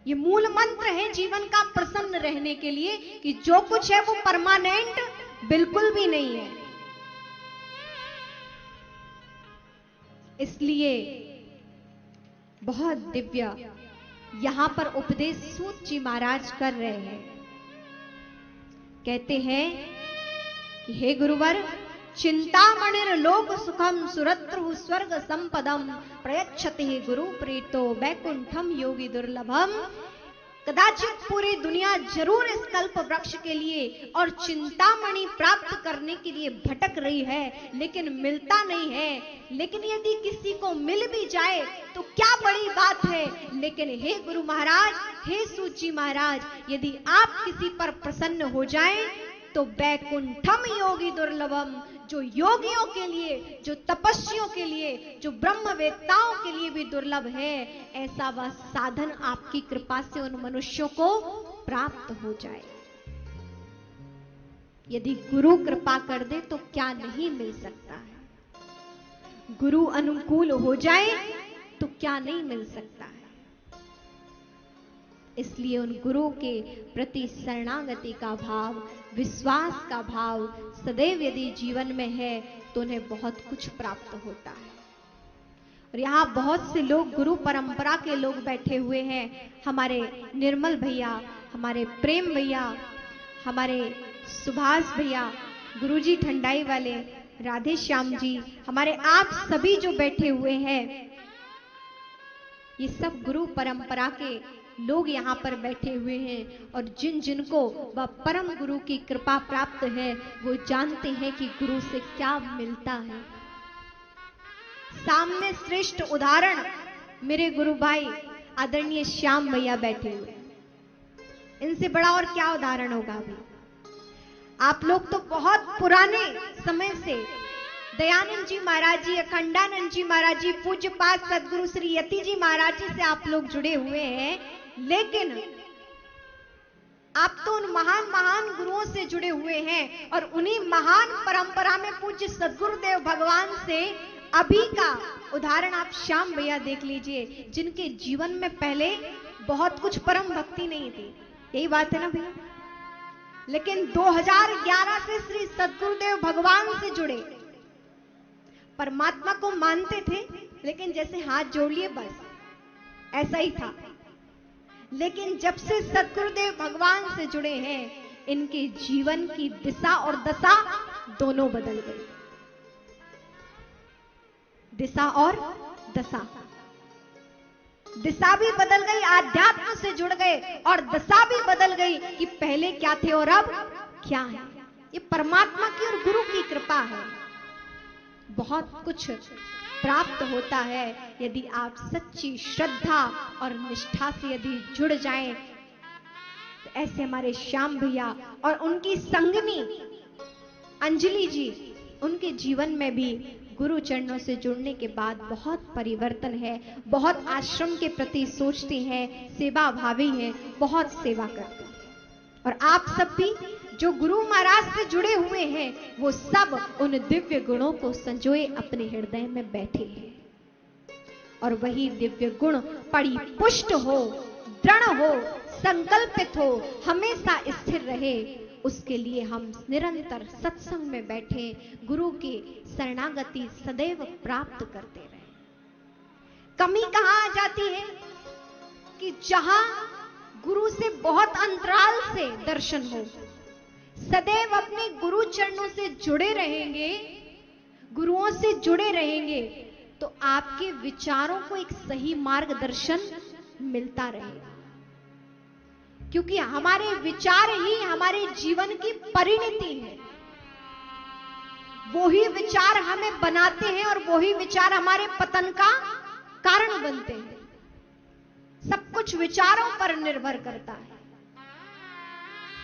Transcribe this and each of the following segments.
ये मूल मंत्र है जीवन का प्रसन्न रहने के लिए कि जो कुछ है वो परमानेंट बिल्कुल भी नहीं है। इसलिए बहुत दिव्य यहां पर उपदेश सूत जी महाराज कर रहे हैं। कहते हैं कि हे गुरुवर, चिंतामणिर लोक सुखम सुरत्रु स्वर्ग संपदम प्रयच्छति गुरु प्रीतो वैकुंठम योगी दुर्लभम। कदाचित पूरी दुनिया जरूर इस कल्प वृक्ष के लिए और चिंतामणि प्राप्त करने के लिए भटक रही है, लेकिन मिलता नहीं है। लेकिन यदि किसी को मिल भी जाए तो क्या बड़ी बात है। लेकिन हे गुरु महाराज, हे सूत जी महाराज, यदि आप किसी पर प्रसन्न हो जाएं तो वैकुंठम योगी दुर्लभम, जो योगियों के लिए, जो तपस्वियों के लिए, जो ब्रह्मवेत्ताओं के लिए भी दुर्लभ है, ऐसा वह साधन आपकी कृपा से उन मनुष्यों को प्राप्त हो जाए। यदि गुरु कृपा कर दे तो क्या नहीं मिल सकता है। गुरु अनुकूल हो जाए तो क्या नहीं मिल सकता है। इसलिए उन गुरु के प्रति शरणागति का भाव, विश्वास का भाव सदैव यदि जीवन में है तो उन्हें बहुत कुछ प्राप्त होता है। और यहाँ बहुत से लोग गुरु परंपरा के लोग बैठे हुए हैं। हमारे निर्मल भैया, हमारे प्रेम भैया, हमारे सुभाष भैया, गुरुजी ठंडाई वाले, राधे श्याम जी, हमारे आप सभी जो बैठे हुए हैं, ये सब गुरु परंपरा के लोग यहाँ पर बैठे हुए हैं। और जिन जिनको वह परम गुरु की कृपा प्राप्त है वो जानते हैं कि गुरु से क्या मिलता है। सामने श्रेष्ठ उदाहरण मेरे गुरु भाई आदरणीय श्याम भैया बैठे हुए, इनसे बड़ा और क्या उदाहरण होगा। अभी आप लोग तो बहुत पुराने समय से दयानंद जी महाराज जी, अखंडानंद जी महाराज जी, पूज्य पाद सदगुरु श्री यति जी महाराज जी से आप लोग जुड़े हुए हैं, लेकिन आप तो उन महान महान गुरुओं से जुड़े हुए हैं। और उन्हीं महान परंपरा में पूज्य सदगुरुदेव भगवान से अभी का उदाहरण आप श्याम भैया देख लीजिए, जिनके जीवन में पहले बहुत कुछ परम भक्ति नहीं थी। यही बात है ना भैया। लेकिन 2011 से श्री सदगुरुदेव भगवान से जुड़े, परमात्मा को मानते थे लेकिन जैसे हाथ जोड़ लिए बस, ऐसा ही था। लेकिन जब से सदगुरुदेव भगवान से जुड़े हैं, इनके जीवन की दिशा और दशा दोनों बदल गई। दिशा और दशा, दिशा भी बदल गई, आध्यात्म से जुड़ गए, और दशा भी बदल गई कि पहले क्या थे और अब क्या है। ये परमात्मा की और गुरु की कृपा है। बहुत कुछ प्राप्त होता है यदि आप सच्ची श्रद्धा और निष्ठा से यदि जुड़ जाएं। तो ऐसे हमारे श्याम भैया और उनकी संगनी अंजलि जी, उनके जीवन में भी गुरु चरणों से जुड़ने के बाद बहुत परिवर्तन है। बहुत आश्रम के प्रति सोचते हैं, सेवा भावी हैं, बहुत सेवा करते हैं। और आप सब भी जो गुरु महाराज से जुड़े हुए हैं, वो सब उन दिव्य गुणों को संजोए अपने हृदय में बैठे हैं। और वही दिव्य गुण परिपुष्ट हो, दृढ़ हो, संकल्पित हो, हमेशा स्थिर रहे, उसके लिए हम निरंतर सत्संग में बैठे गुरु की शरणागति सदैव प्राप्त करते रहे। कमी कहां आ जाती है कि जहां गुरु से बहुत अंतराल से दर्शन हो, सदैव अपने गुरु चरणों से जुड़े रहेंगे, गुरुओं से जुड़े रहेंगे, तो आपके विचारों को एक सही मार्गदर्शन मिलता रहेगा। क्योंकि हमारे विचार ही हमारे जीवन की परिणति है। वो ही विचार हमें बनाते हैं और वो ही विचार हमारे पतन का कारण बनते हैं। सब कुछ विचारों पर निर्भर करता है।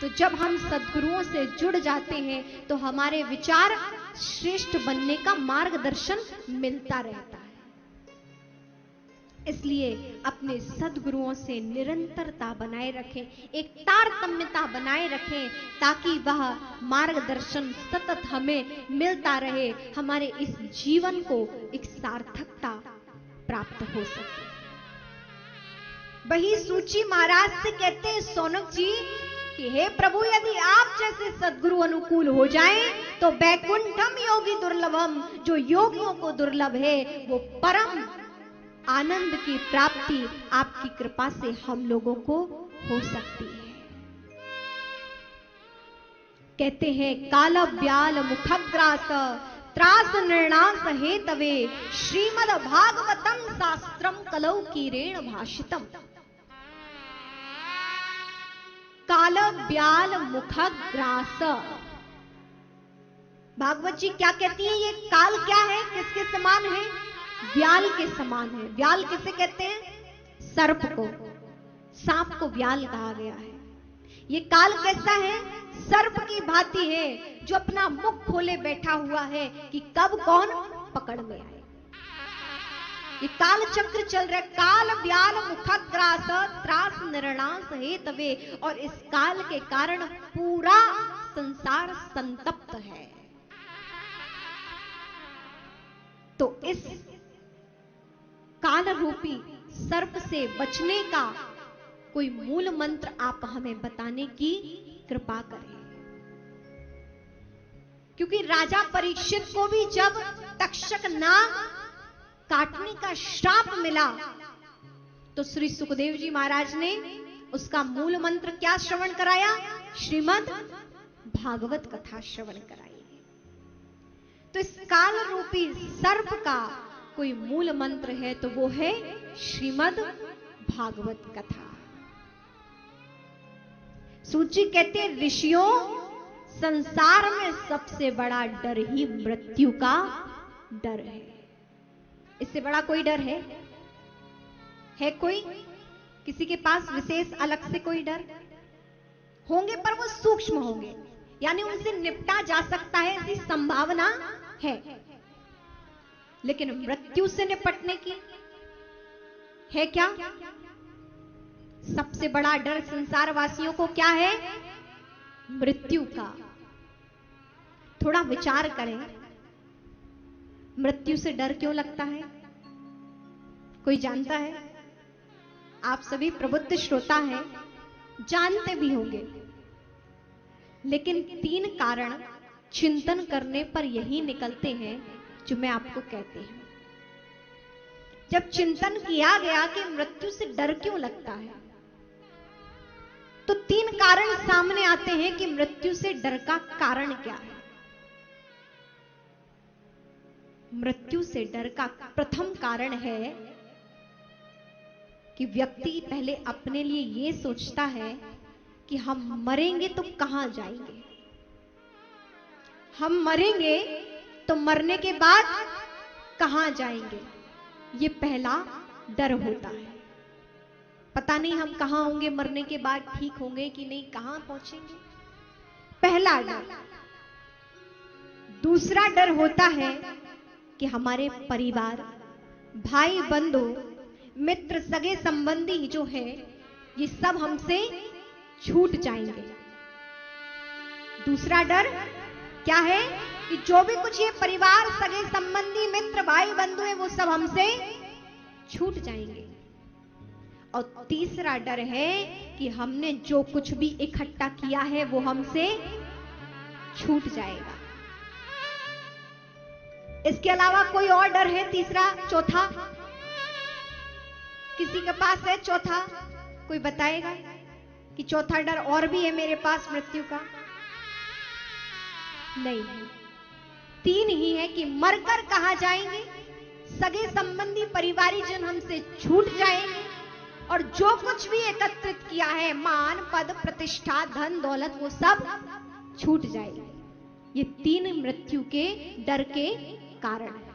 तो जब हम सद्गुरुओं से जुड़ जाते हैं तो हमारे विचार श्रेष्ठ बनने का मार्गदर्शन मिलता रहता है। इसलिए अपने सद्गुरुओं से निरंतरता बनाए रखें, एक तारतम्यता बनाए रखें, ताकि वह मार्गदर्शन सतत हमें मिलता रहे, हमारे इस जीवन को एक सार्थकता प्राप्त हो सके। वही सूची महाराज से कहते हैं सौनक जी कि हे प्रभु, यदि आप जैसे सद्गुरु अनुकूल हो जाएं तो वैकुंठम योगी दुर्लभम, जो योगियों को दुर्लभ है वो परम आनंद की प्राप्ति आपकी कृपा से हम लोगों को हो सकती है। कहते हैं काल ब्याल मुखग्रास त्रास निर्णास हेतवे श्रीमद भागवतम शास्त्रम कलौ कीरेण भाषितम। काल ब्याल मुखग्रास, भागवत जी क्या कहती है? ये काल क्या है, किसके समान है? व्याल के समान है। व्याल किसे कहते हैं? सर्प को, सांप को व्याल कहा गया है। ये काल कैसा है? सर्प की भांति है, जो अपना मुख खोले बैठा हुआ है कि कब कौन पकड़ में आए। ये काल चक्र चल रहा है। काल व्याल मुखग्रास त्रास निर्णास हेतवे, और इस काल के कारण पूरा संसार संतप्त है। तो इस काल रूपी सर्प से बचने का कोई मूल मंत्र आप हमें बताने की कृपा करें। क्योंकि राजा परीक्षित को भी जब तक्षक नाग काटने का श्राप मिला तो श्री सुखदेव जी महाराज ने उसका मूल मंत्र क्या श्रवण कराया? श्रीमद् भागवत कथा श्रवण कराई। तो इस काल रूपी सर्प का कोई मूल मंत्र है तो वो है श्रीमद् भागवत कथा। सूची कहते हैं ऋषियों, संसार में सबसे बड़ा डर ही मृत्यु का डर है। इससे बड़ा कोई डर है? कोई? किसी के पास विशेष अलग से कोई डर होंगे, पर वो सूक्ष्म होंगे, यानी उनसे निपटा जा सकता है, ऐसी संभावना है। लेकिन मृत्यु से निपटने की है क्या? सबसे बड़ा डर संसार वासियों को क्या है? मृत्यु का। थोड़ा विचार करें, मृत्यु से डर क्यों लगता है? कोई जानता है? आप सभी प्रबुद्ध श्रोता हैं, जानते भी होंगे, लेकिन 3 कारण चिंतन करने पर यही निकलते हैं जो मैं आपको कहती हूं। जब चिंतन किया गया कि मृत्यु से डर क्यों लगता है, तो 3 कारण सामने आते हैं कि मृत्यु से डर का कारण क्या है। मृत्यु से डर का प्रथम कारण है कि व्यक्ति पहले अपने लिए यह सोचता है कि हम मरेंगे तो कहां जाएंगे, हम मरेंगे तो मरने के बाद कहां जाएंगे। ये पहला डर होता है। पता नहीं हम कहां होंगे मरने के बाद, ठीक होंगे कि नहीं, कहां पहुंचेंगे, पहला डर। दूसरा डर होता है कि हमारे परिवार, भाई बंधु, मित्र, सगे संबंधी जो है, ये सब हमसे छूट जाएंगे। दूसरा डर क्या है कि जो भी कुछ ये परिवार, सगे संबंधी, मित्र, भाई बंधु है, वो सब हमसे छूट जाएंगे। और तीसरा डर है कि हमने जो कुछ भी इकट्ठा किया है वो हमसे छूट जाएगा। इसके अलावा कोई और डर है? तीसरा, चौथा किसी के पास है? चौथा कोई बताएगा कि चौथा डर और भी है मेरे पास मृत्यु का? नहीं, 3 ही है कि मरकर कहां जाएंगे, सगे संबंधी परिवारीजन हमसे छूट जाएंगे, और जो कुछ भी एकत्रित किया है, मान, पद, प्रतिष्ठा, धन, दौलत, वो सब छूट जाएगा। ये 3 मृत्यु के डर के कारण है।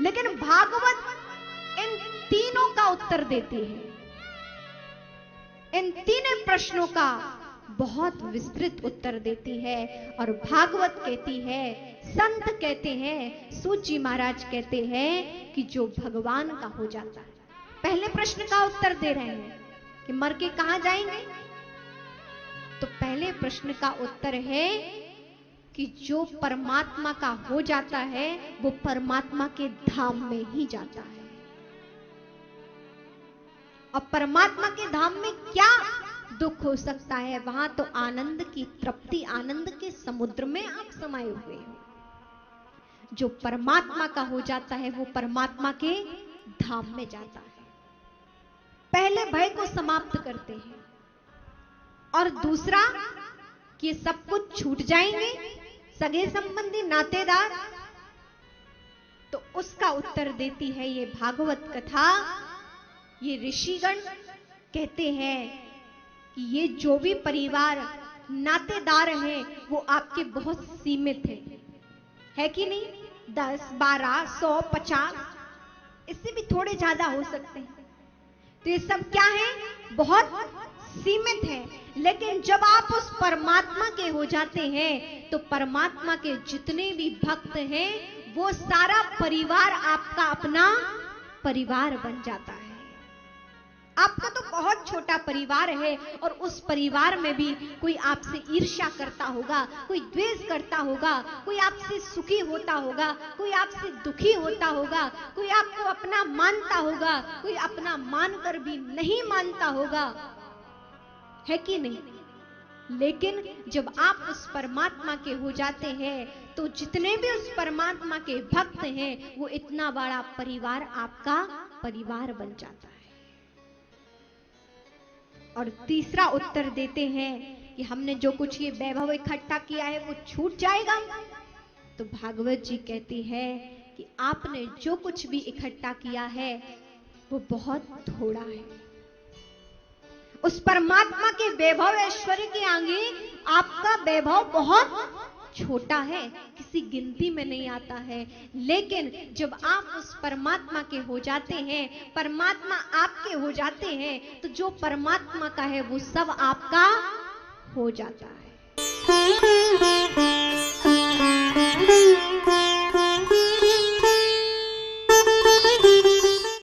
लेकिन भागवत इन तीनों का उत्तर देती है। इन 3 प्रश्नों का बहुत विस्तृत उत्तर देती है। और भागवत कहती है, संत कहते हैं, सूत जी महाराज कहते हैं कि जो भगवान का हो जाता है। पहले प्रश्न का उत्तर दे रहे हैं कि मर के कहां जाएंगे, तो पहले प्रश्न का उत्तर है कि जो परमात्मा का हो जाता है वो परमात्मा के धाम में ही जाता है। और परमात्मा के धाम में क्या दुख हो सकता है? वहां तो आनंद की तृप्ति, आनंद के समुद्र में आप समाये हुए हो। जो परमात्मा का हो जाता है वो परमात्मा के धाम में जाता है। पहले भय को समाप्त करते हैं और दूसरा कि सब कुछ छूट जाएंगे, सगे संबंधी नातेदार, तो उसका उत्तर देती है ये भागवत कथा। ये ऋषिगण कहते हैं कि ये जो भी परिवार नातेदार हैं वो आपके बहुत सीमित है कि नहीं? 10, 12, 100, 50, इससे भी थोड़े ज्यादा हो सकते हैं। तो ये सब क्या है? बहुत सीमित है। लेकिन जब आप उस परमात्मा के हो जाते हैं तो परमात्मा के जितने भी भक्त हैं वो सारा परिवार आपका अपना परिवार बन जाता है। आपका तो बहुत छोटा परिवार है और उस परिवार में भी कोई आपसे ईर्ष्या करता होगा, कोई द्वेष करता होगा, कोई आपसे सुखी होता होगा, कोई आपसे दुखी होता होगा, कोई आपको अपना मानता होगा, कोई अपना मानकर भी नहीं मानता होगा, है कि नहीं? लेकिन जब आप उस परमात्मा के हो जाते हैं तो जितने भी उस परमात्मा के भक्त हैं वो इतना बड़ा परिवार आपका परिवार बन जाता है। और तीसरा उत्तर देते हैं कि हमने जो कुछ ये वैभव इकट्ठा किया है वो छूट जाएगा। तो भागवत जी कहती है कि आपने जो कुछ भी इकट्ठा किया है वो बहुत थोड़ा है। उस परमात्मा के वैभव ऐश्वर्य के आगे आपका वैभव बहुत छोटा है, किसी गिनती में नहीं आता है। लेकिन जब आप उस परमात्मा के हो जाते हैं, परमात्मा आपके हो जाते हैं, तो जो परमात्मा का है वो सब आपका हो जाता है।